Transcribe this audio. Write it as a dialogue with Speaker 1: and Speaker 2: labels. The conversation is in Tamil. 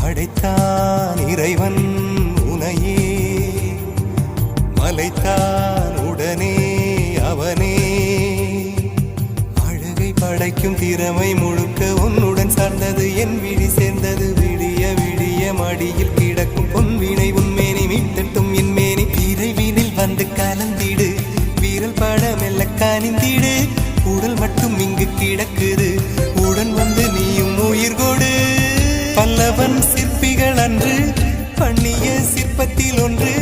Speaker 1: படைத்தான் இறைவன் உனையே, மலைத்தான் உடனே அவனே. அழகை படைக்கும் திறமை முழுக்க உன்னுடன் சார்ந்தது, என் விழி சேர்ந்தது. விடிய விடிய மடியில் கிடக்கும் பொன்வினை உன்மேனி மீட்டட்டும் என் மேனி. விரைவினில் வந்து கலந்திடு, வீரல் பட மெல்ல கனிந்திடு. உடல் மட்டும் இங்கு கிடக்குது, உடன் வந்து நீயும் உயிர் கொடு. பல்லவன் சிற்பிகள் அன்று பண்ணிய சிற்பத்தில் ஒன்று